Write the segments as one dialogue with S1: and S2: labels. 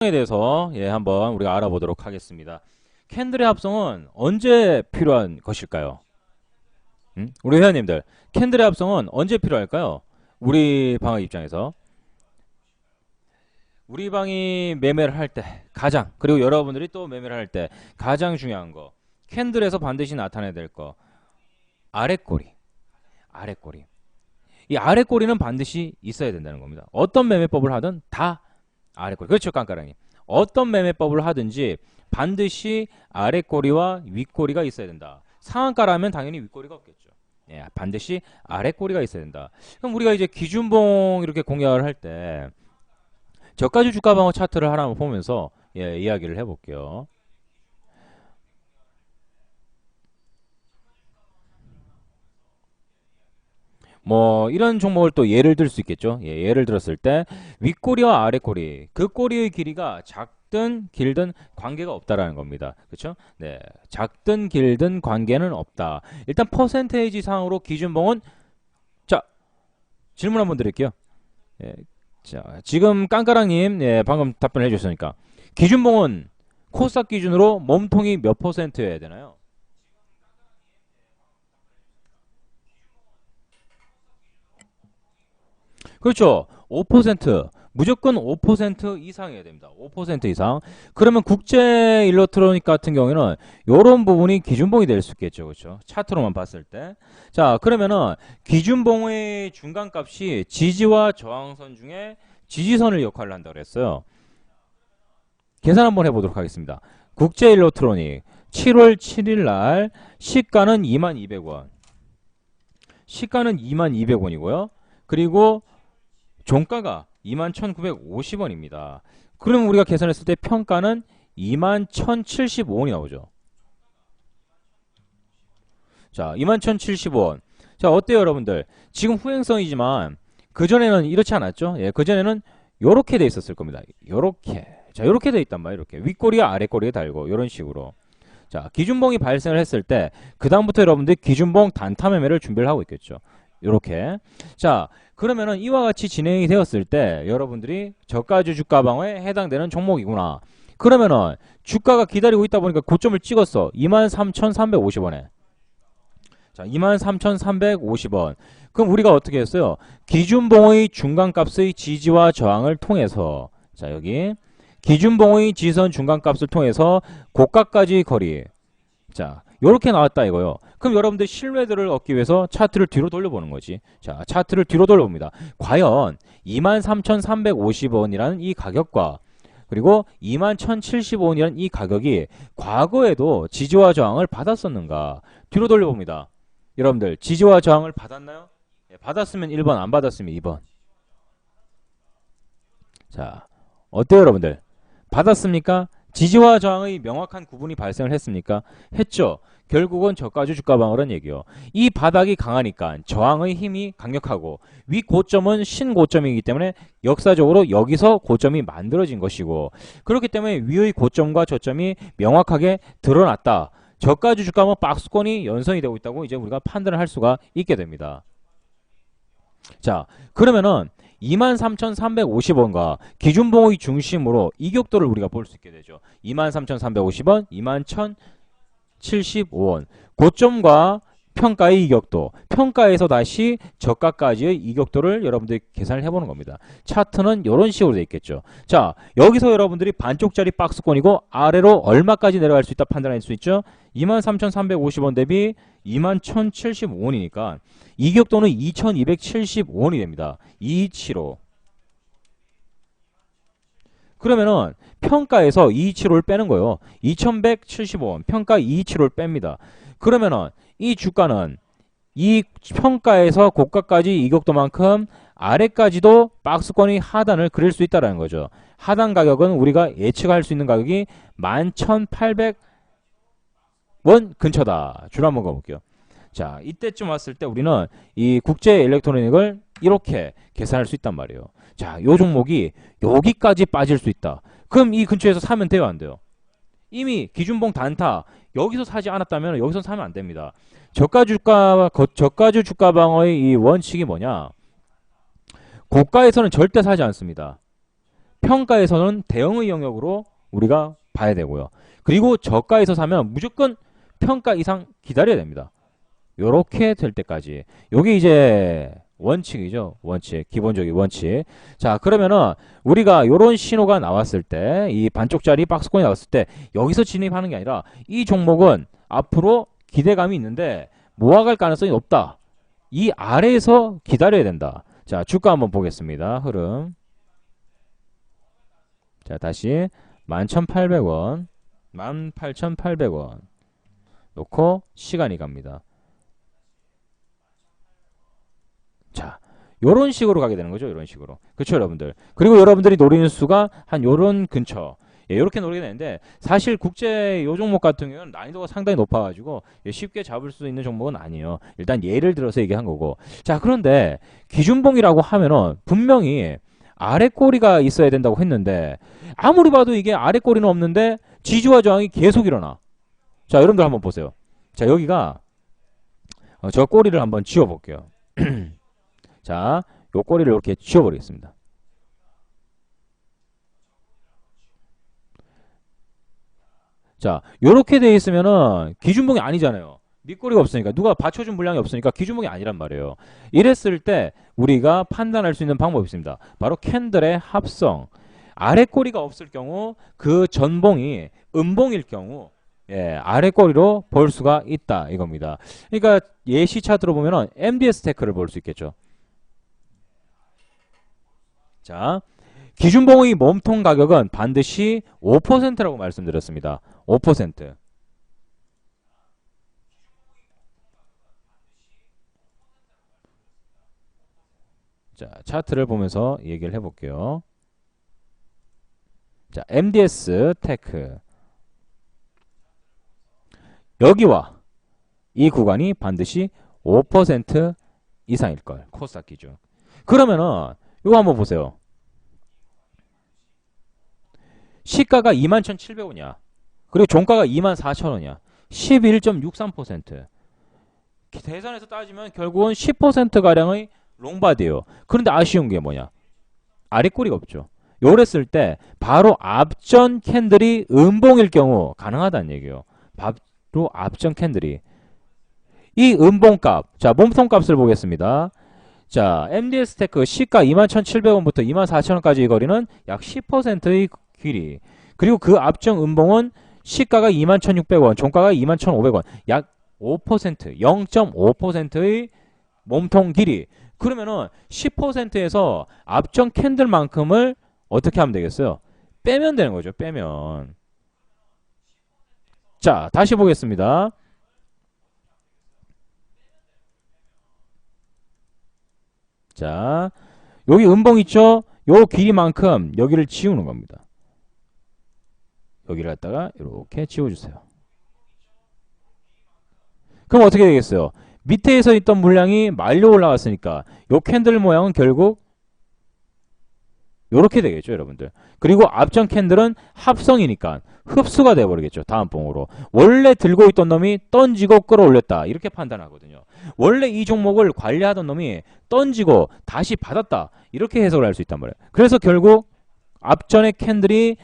S1: 에 대해서 한번 우리가 알아보도록 하겠습니다. 캔들의 합성은 언제 필요한 것일까요? 우리 회원님들, 캔들의 합성은 언제 필요할까요? 우리 방의 입장에서 우리 방이 매매를 할 때 가장, 그리고 여러분들이 또 매매를 할 때 가장 중요한 거, 캔들에서 반드시 나타내야 될 거, 아랫꼬리. 이 아랫꼬리는 반드시 있어야 된다는 겁니다. 어떤 매매법을 하든 다 아랫꼬리. 그렇죠, 깐까랑이. 어떤 매매법을 하든지 반드시 아랫꼬리와 윗꼬리가 있어야 된다. 상한가라면 당연히 윗꼬리가 없겠죠. 반드시 아랫꼬리가 있어야 된다. 그럼 우리가 이제 기준봉 이렇게 공략을 할 때 저가주 주가방어 차트를 하나 보면서 이야기를 해볼게요. 뭐 이런 종목을 또 예를 들 수 있겠죠. 예를 들었을 때 윗꼬리와 아랫꼬리, 그 꼬리의 길이가 작든 길든 관계가 없다라는 겁니다. 그렇죠? 네, 작든 길든 관계는 없다. 일단 퍼센테이지 상으로 기준봉은, 자, 질문 한번 드릴게요. 자, 지금 깡까랑님 방금 답변해 주셨으니까 기준봉은 코스닥 기준으로 몸통이 몇 퍼센트여야 되나요? 그렇죠. 5%. 무조건 5% 이상이어야 됩니다. 5% 이상. 그러면 국제 일렉트로닉 같은 경우에는 이런 부분이 기준봉이 될 수 있겠죠. 그렇죠. 차트로만 봤을 때. 자, 그러면은 기준봉의 중간값이 지지와 저항선 중에 지지선을 역할을 한다고 그랬어요. 계산 한번 해보도록 하겠습니다. 국제 일렉트로닉 7월 7일 날 시가는 22,200원. 시가는 22,200원이고요. 그리고 종가가 21,950원입니다. 그럼 우리가 계산했을 때 평가는 21,075원이 나오죠. 자, 21,075원. 자, 어때요, 여러분들? 지금 후행성이지만 그전에는 이렇지 않았죠? 그전에는 요렇게 돼 있었을 겁니다. 요렇게. 자, 요렇게 돼 있단 말이에요. 이렇게. 윗꼬리와 아랫꼬리에 달고 요런 식으로. 자, 기준봉이 발생을 했을 때 그다음부터 여러분들 기준봉 단타 매매를 준비를 하고 있겠죠. 요렇게. 자, 그러면은 이와 같이 진행이 되었을 때 여러분들이 저가주 주가 방어에 해당되는 종목이구나. 그러면은 주가가 기다리고 있다 보니까 고점을 찍었어. 23,350원에. 자, 23,350원. 그럼 우리가 어떻게 했어요? 기준봉의 중간값의 지지와 저항을 통해서, 자, 여기 기준봉의 지선 중간값을 통해서 고가까지 거리. 자, 요렇게 나왔다 이거요. 그럼 여러분들 신뢰도를 얻기 위해서 차트를 뒤로 돌려보는 거지. 자, 차트를 뒤로 돌려봅니다. 과연 23,350원이라는 이 가격과 그리고 21,075원이라는 이 가격이 과거에도 지지와 저항을 받았었는가? 뒤로 돌려봅니다. 여러분들 지지와 저항을 받았나요? 받았으면 1번, 안 받았으면 2번. 자, 어때요 여러분들? 받았습니까? 지지와 저항의 명확한 구분이 발생을 했습니까? 했죠. 결국은 저가주 주가 방어란 얘기요. 이 바닥이 강하니까 저항의 힘이 강력하고 위 고점은 신고점이기 때문에 역사적으로 여기서 고점이 만들어진 것이고, 그렇기 때문에 위의 고점과 저점이 명확하게 드러났다. 저가주 주가 방어 박스권이 연선이 되고 있다고 이제 우리가 판단을 할 수가 있게 됩니다. 자, 그러면은 23,350원과 기준봉의 중심으로 이격도를 우리가 볼 수 있게 되죠. 23,350원, 21,075원. 고점과 평가의 이격도, 평가에서 다시 저가까지의 이격도를 여러분들이 계산을 해보는 겁니다. 차트는 이런 식으로 돼 있겠죠. 자, 여기서 여러분들이 반쪽짜리 박스권이고 아래로 얼마까지 내려갈 수 있다 판단할 수 있죠. 23,350원 대비 21,075원이니까 이격도는 2,275원이 됩니다. 275. 그러면은 평가에서 225를 빼는 거예요. 2,175원. 평가 225를 뺍니다. 그러면은 이 주가는 이 평가에서 고가까지 이격도만큼 아래까지도 박스권의 하단을 그릴 수 있다는 거죠. 하단 가격은 우리가 예측할 수 있는 가격이 11,800원 근처다. 줄 한번 가볼게요. 자, 이때쯤 왔을 때 우리는 이 국제 일렉트로닉을 이렇게 계산할 수 있단 말이에요. 자, 요 종목이 여기까지 빠질 수 있다. 그럼 이 근처에서 사면 돼요, 안 돼요? 이미 기준봉 단타 여기서 사지 않았다면 여기서 사면 안 됩니다. 저가주 주가 방어의 이 원칙이 뭐냐? 고가에서는 절대 사지 않습니다. 평가에서는 대응의 영역으로 우리가 봐야 되고요. 그리고 저가에서 사면 무조건 평가 이상 기다려야 됩니다. 요렇게 될 때까지. 요게 이제 원칙이죠. 원칙. 기본적인 원칙. 자, 그러면은 우리가 요런 신호가 나왔을 때, 이 반쪽짜리 박스권이 나왔을 때 여기서 진입하는 게 아니라 이 종목은 앞으로 기대감이 있는데 모아갈 가능성이 높다. 이 아래에서 기다려야 된다. 자, 주가 한번 보겠습니다. 흐름. 자, 다시 11,800원, 18,800원 놓고 시간이 갑니다. 자, 요런 식으로 가게 되는 거죠. 요런 식으로. 그렇죠, 여러분들. 그리고 여러분들이 노리는 수가 한 요런 근처. 예, 요렇게 노리게 되는데 사실 국제 요 종목 같은 경우는 난이도가 상당히 높아가지고 쉽게 잡을 수 있는 종목은 아니에요. 일단 예를 들어서 얘기한 거고. 자, 그런데 기준봉이라고 하면은 분명히 아래 꼬리가 있어야 된다고 했는데 아무리 봐도 이게 아래 꼬리는 없는데 지지와 저항이 계속 일어나. 자, 여러분들 한번 보세요. 자, 여기가 저 꼬리를 한번 지워 볼게요. 자, 요 꼬리를 이렇게 지워버리겠습니다. 자, 요렇게 돼 있으면은 기준봉이 아니잖아요. 밑꼬리가 없으니까 누가 받쳐준 물량이 없으니까 기준봉이 아니란 말이에요. 이랬을 때 우리가 판단할 수 있는 방법이 있습니다. 바로 캔들의 합성. 아래 꼬리가 없을 경우 그 전봉이 음봉일 경우 예, 아래 꼬리로 볼 수가 있다 이겁니다. 그러니까 예시 차트로 보면은 MDS 테크를 볼 수 있겠죠. 자, 기준봉의 몸통 가격은 반드시 5%라고 말씀드렸습니다. 5%. 자, 차트를 보면서 얘기를 해볼게요. 자, MDS 테크. 여기와 이 구간이 반드시 5% 이상일 걸. 코스닥 기준. 그러면은 이거 한번 보세요. 시가가 21,700원이야. 그리고 종가가 24,000원이야. 11.63%. 대산에서 따지면 결국은 10%가량의 롱바디예요. 그런데 아쉬운 게 뭐냐? 아랫꼬리가 없죠. 요랬을 때 바로 앞전 캔들이 음봉일 경우 가능하다는 얘기예요. 바로 앞전 캔들이. 이 음봉값. 자, 몸통값을 보겠습니다. 자, MDS 테크 시가 21,700원부터 24,000원까지 이 거리는 약 10%의 길이. 그리고 그 앞정 음봉은 시가가 21,600원, 종가가 21,500원. 약 5%, 0.5%의 몸통 길이. 그러면은 10%에서 앞정 캔들만큼을 어떻게 하면 되겠어요? 빼면 되는 거죠. 빼면. 자, 다시 보겠습니다. 자, 여기 음봉 있죠? 요 길이만큼 여기를 지우는 겁니다. 여기를 갖다가 이렇게 지워주세요. 그럼 어떻게 되겠어요? 밑에서 있던 물량이 말려 올라갔으니까 요 캔들 모양은 결국 요렇게 되겠죠, 여러분들. 그리고 앞전 캔들은 합성이니까 흡수가 돼버리겠죠, 다음 봉으로. 원래 들고 있던 놈이 던지고 끌어올렸다, 이렇게 판단하거든요. 원래 이 종목을 관리하던 놈이 던지고 다시 받았다, 이렇게 해석을 할 수 있단 말이에요. 그래서 결국 앞전의 캔들이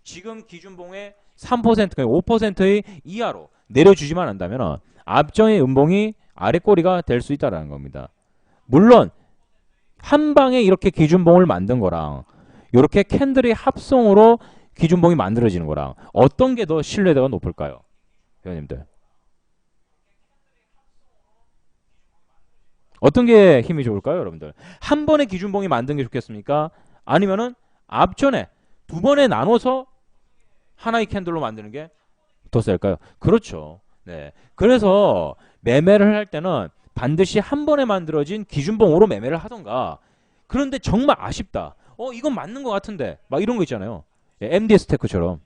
S1: 지금 기준봉의 3%, 5%의 이하로 내려주지만 않다면 앞전의 음봉이 아랫꼬리가 될 수 있다는 겁니다. 물론 한 방에 이렇게 기준봉을 만든 거랑 이렇게 캔들의 합성으로 기준봉이 만들어지는 거랑 어떤 게 더 신뢰도가 높을까요? 회원님들. 어떤 게 힘이 좋을까요, 여러분들? 한 번에 기준봉이 만든 게 좋겠습니까? 아니면은 앞전에 두 번에 나눠서 하나의 캔들로 만드는 게 더 셀까요? 그렇죠. 네. 그래서 매매를 할 때는 반드시 한 번에 만들어진 기준봉으로 매매를 하던가. 그런데 정말 아쉽다. 이건 맞는 것 같은데. 막 이런 거 있잖아요. 예, MDS 테크처럼.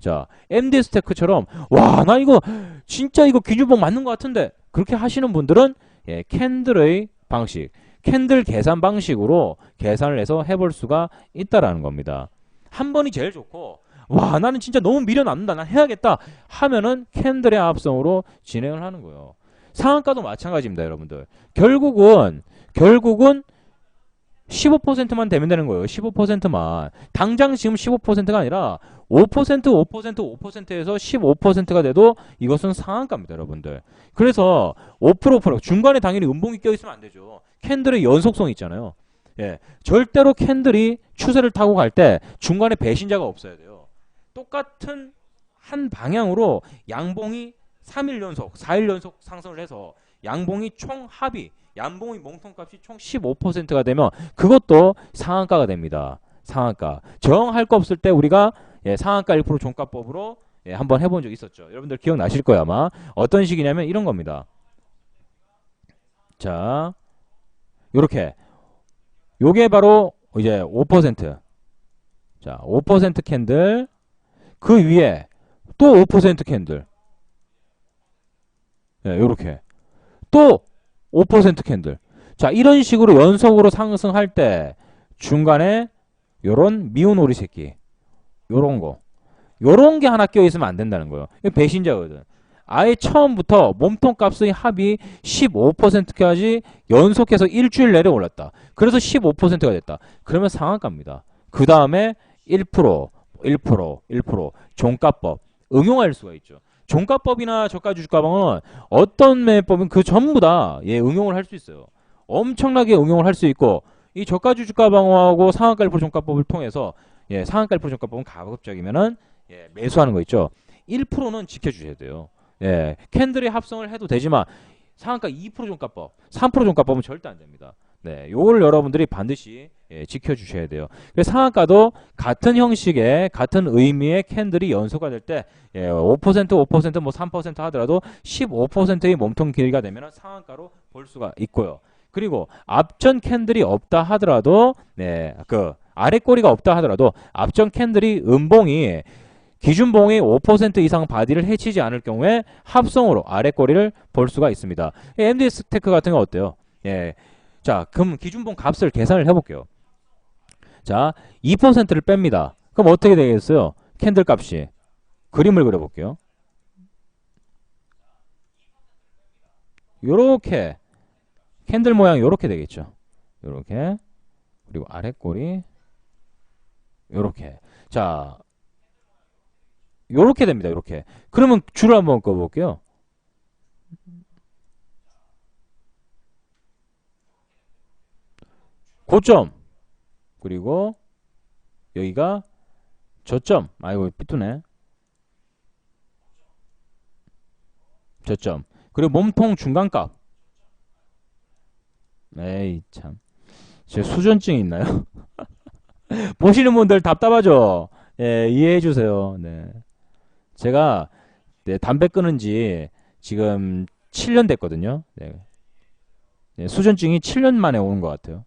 S1: 자, MDS 테크처럼 와, 나 이거 진짜 이거 기준봉 맞는 것 같은데. 그렇게 하시는 분들은 예, 캔들의 방식, 캔들 계산 방식으로 계산을 해서 해볼 수가 있다라는 겁니다. 한 번이 제일 좋고 와, 나는 진짜 너무 미련남는다, 난 해야겠다 하면은 캔들의 합성으로 진행을 하는 거예요. 상한가도 마찬가지입니다, 여러분들. 결국은 15%만 되면 되는 거예요. 15%만. 당장 지금 15%가 아니라 5%, 5%, 5%에서 15%가 돼도 이것은 상한가입니다, 여러분들. 그래서 5%, 중간에 당연히 음봉이 껴있으면 안 되죠. 캔들의 연속성이 있잖아요. 예, 절대로 캔들이 추세를 타고 갈 때 중간에 배신자가 없어야 돼요. 똑같은 한 방향으로 양봉이 3일 연속, 4일 연속 상승을 해서 양봉이 총 합이 양봉의 몽통값이 총 15%가 되면 그것도 상한가가 됩니다. 상한가. 정할 거 없을 때 우리가 상한가 1% 종가법으로 한번 해본 적 있었죠. 여러분들 기억나실 거예요 아마. 어떤 식이냐면 이런 겁니다. 자, 요렇게 요게 바로 이제 5%. 자, 5% 캔들 그 위에 또 5% 캔들. 요렇게 또 5% 캔들. 자, 이런 식으로 연속으로 상승할 때 중간에 요런 미운 오리 새끼 요런 거 요런 게 하나 껴있으면 안 된다는 거예요. 이거 배신자거든. 아예 처음부터 몸통값의 합이 15%까지 연속해서 일주일 내내 올랐다. 그래서 15%가 됐다. 그러면 상한가입니다. 그 다음에 1%, 1%, 1% 종가법 응용할 수가 있죠. 종가법이나 저가주식가방은 어떤 매매법은 그 전부 다 응용을 할 수 있어요. 엄청나게 응용을 할 수 있고 이 저가주식가방어하고 상한가 1% 종가법을 통해서 상한가 1% 종가법은 가급적이면은 매수하는 거 있죠. 1%는 지켜주셔야 돼요. 캔들의 합성을 해도 되지만 상한가 2% 종가법, 3% 종가법은 절대 안 됩니다. 요걸 여러분들이 반드시 지켜주셔야 돼요. 그래서 상한가도 같은 형식의 같은 의미의 캔들이 연소가 될 때 5%, 5%, 뭐 3% 하더라도 15%의 몸통 길이가 되면 상한가로 볼 수가 있고요. 그리고 앞전 캔들이 없다 하더라도 그 아래 꼬리가 없다 하더라도 앞전 캔들이 음봉이 기준봉이 5% 이상 바디를 해치지 않을 경우에 합성으로 아래 꼬리를 볼 수가 있습니다. MDS 테크 같은 거 어때요? 자, 그럼 기준봉 값을 계산을 해볼게요. 자, 2%를 뺍니다. 그럼 어떻게 되겠어요? 캔들 값이. 그림을 그려볼게요. 요렇게 캔들 모양 요렇게 되겠죠. 요렇게. 그리고 아래 꼬리 요렇게. 자, 요렇게 됩니다. 요렇게. 그러면 줄을 한번 꺼볼게요. 고점. 그리고 여기가 저점. 아이고 삐뚤네. 저점. 그리고 몸통 중간값. 에이 참. 제 수전증이 있나요? 보시는 분들 답답하죠? 이해해 주세요. 제가 담배 끊은 지 지금 7년 됐거든요. 수전증이 7년 만에 오는 것 같아요.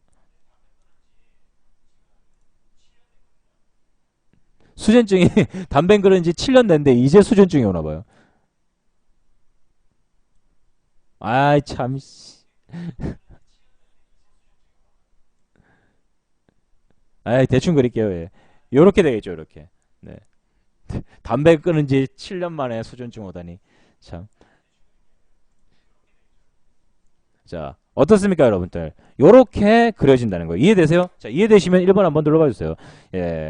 S1: 수전증이 담배 끊은 지 7년 됐는데 이제 수전증이 오나 봐요. 아이 참. 아이 대충 그릴게요. 요렇게 되겠죠. 이렇게. 담배 끊은 지 7년 만에 수전증 오다니 참. 자, 어떻습니까, 여러분들? 요렇게 그려진다는 거예요. 이해되세요? 자, 이해되시면 1번 한번 눌러봐 주세요.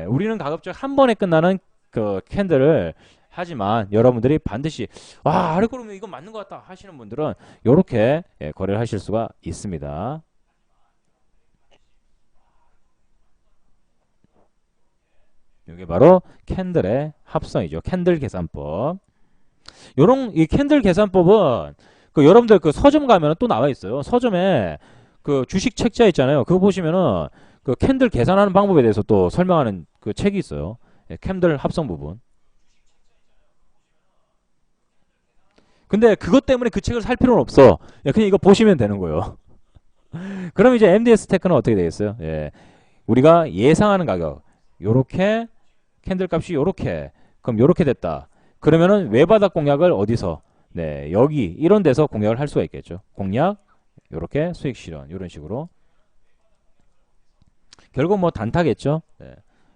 S1: 우리는 가급적 한 번에 끝나는 그 캔들을 하지만 여러분들이 반드시 와, 알고리즘 이거 맞는 것 같다 하시는 분들은 요렇게 거래를 하실 수가 있습니다. 이게 바로 캔들의 합성이죠. 캔들 계산법. 요런 이 캔들 계산법은 그 여러분들 그 서점 가면 또 나와 있어요. 서점에 그 주식 책자 있잖아요. 그거 보시면은 그 캔들 계산하는 방법에 대해서 또 설명하는 그 책이 있어요. 캔들 합성 부분. 근데 그것 때문에 그 책을 살 필요는 없어. 그냥 이거 보시면 되는 거예요. 그럼 이제 MDS 테크는 어떻게 되겠어요? 우리가 예상하는 가격 요렇게 캔들 값이 요렇게 그럼 요렇게 됐다. 그러면은 외바닥 공략을 어디서 여기 이런 데서 공략을 할 수가 있겠죠. 공략 요렇게 수익 실현 이런 식으로 결국 뭐 단타겠죠.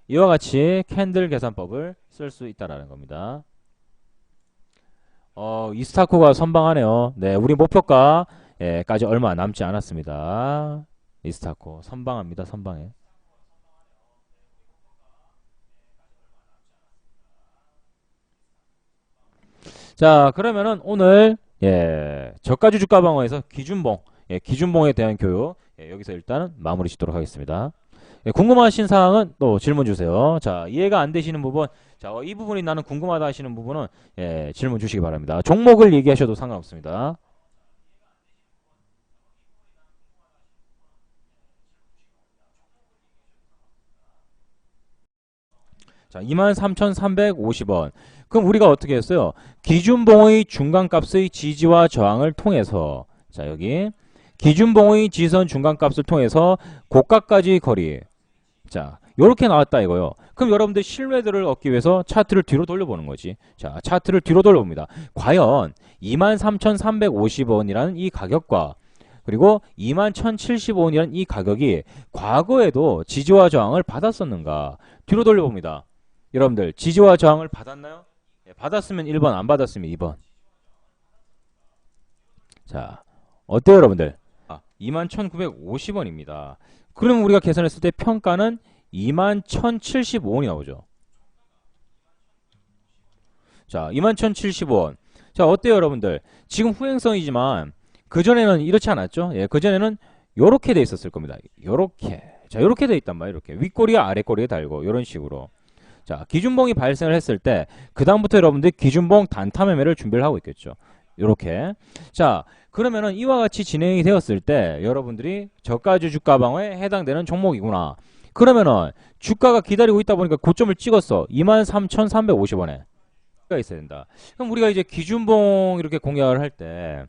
S1: 이와 같이 캔들 계산법을 쓸 수 있다라는 겁니다. 이스타코가 선방하네요. 우리 목표가까지 얼마 남지 않았습니다. 리스타코 선방합니다. 선방해. 자, 그러면은 오늘 저가주 주가 방어에서 기준봉, 기준봉에 대한 교육 여기서 일단은 마무리 짓도록 하겠습니다. 궁금하신 사항은 또 질문 주세요. 자, 이해가 안 되시는 부분, 자, 이 부분이 나는 궁금하다 하시는 부분은 질문 주시기 바랍니다. 종목을 얘기하셔도 상관없습니다. 자, 23,350원. 그럼 우리가 어떻게 했어요? 기준봉의 중간값의 지지와 저항을 통해서, 자, 여기 기준봉의 지선 중간값을 통해서 고가까지 거리, 자, 요렇게 나왔다 이거요. 그럼 여러분들 신뢰도를 얻기 위해서 차트를 뒤로 돌려보는 거지. 자, 차트를 뒤로 돌려봅니다. 과연 23,350원이라는 이 가격과 그리고 21,075원이라는 이 가격이 과거에도 지지와 저항을 받았었는가? 뒤로 돌려봅니다. 여러분들 지지와 저항을 받았나요? 받았으면 1번, 안 받았으면 2번. 자, 어때요 여러분들? 21,950원입니다. 그럼 우리가 계산했을 때 평가는 21,075원이 나오죠. 자, 21,075원. 자, 어때요 여러분들? 지금 후행성이지만 그전에는 이렇지 않았죠? 그전에는 요렇게 돼 있었을 겁니다. 요렇게. 자, 요렇게 돼 있단 말이에요. 이렇게. 윗꼬리와 아랫꼬리에 달고 요런 식으로. 자, 기준봉이 발생을 했을 때 그다음부터 여러분들 기준봉 단타 매매를 준비를 하고 있겠죠. 요렇게. 자, 그러면은 이와 같이 진행이 되었을 때 여러분들이 저가주 주가 방어에 해당되는 종목이구나. 그러면은 주가가 기다리고 있다 보니까 고점을 찍었어. 23,350원에. 가 있어야 된다. 그럼 우리가 이제 기준봉 이렇게 공략을 할 때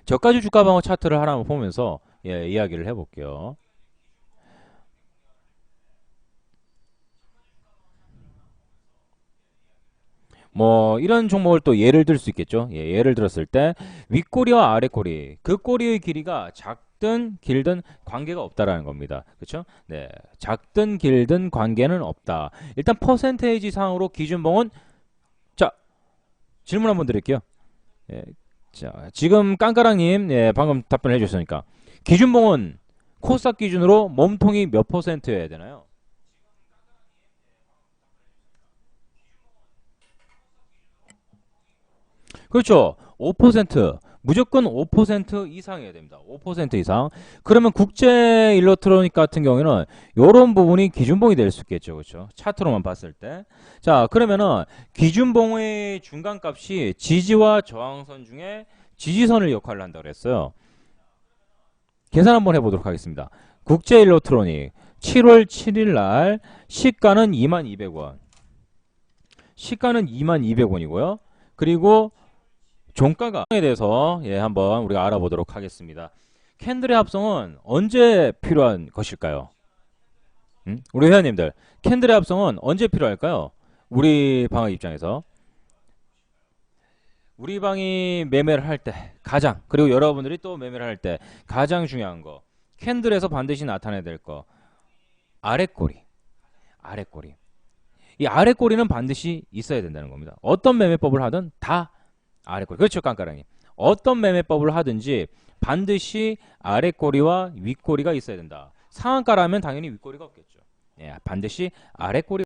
S1: 저가주 주가 방어 차트를 하나 보면서 이야기를 해볼게요. 뭐 이런 종목을 또 예를 들 수 있겠죠. 예를 들었을 때 윗꼬리와 아랫꼬리 그 꼬리의 길이가 작든 길든 관계가 없다라는 겁니다. 그렇죠? 네, 작든 길든 관계는 없다. 일단 퍼센테이지 상으로 기준봉은 자 질문 한번 드릴게요. 예, 자 지금 깡까랑님 방금 답변해 주셨으니까 기준봉은 코스닥 기준으로 몸통이 몇 퍼센트여야 되나요? 그렇죠. 5% 무조건 5% 이상이어야 됩니다. 5% 이상. 그러면 국제 일렉트로닉 같은 경우에는 이런 부분이 기준봉이 될 수 있겠죠. 그렇죠. 차트로만 봤을 때. 자, 그러면은 기준봉의 중간값이 지지와 저항선 중에 지지선을 역할을 한다고 그랬어요. 계산 한번 해보도록 하겠습니다. 국제 일렉트로닉 7월 7일 날 시가는 22,200원. 시가는 22,200원이고요. 그리고 종가에 대해서 한번 우리가 알아보도록 하겠습니다. 캔들의 합성은 언제 필요한 것일까요? 우리 회원님들 캔들의 합성은 언제 필요할까요? 우리 방의 입장에서 우리 방이 매매를 할 때 가장 그리고 여러분들이 또 매매를 할 때 가장 중요한 거 캔들에서 반드시 나타내야 될 거 아랫꼬리 아랫꼬리 이 아랫꼬리는 반드시 있어야 된다는 겁니다. 어떤 매매법을 하든 다 아랫꼬리. 그렇죠, 깡까랑이. 어떤 매매법을 하든지 반드시 아랫꼬리와 윗꼬리가 있어야 된다. 상한가라면 당연히 윗꼬리가 없겠죠. 반드시 아랫꼬리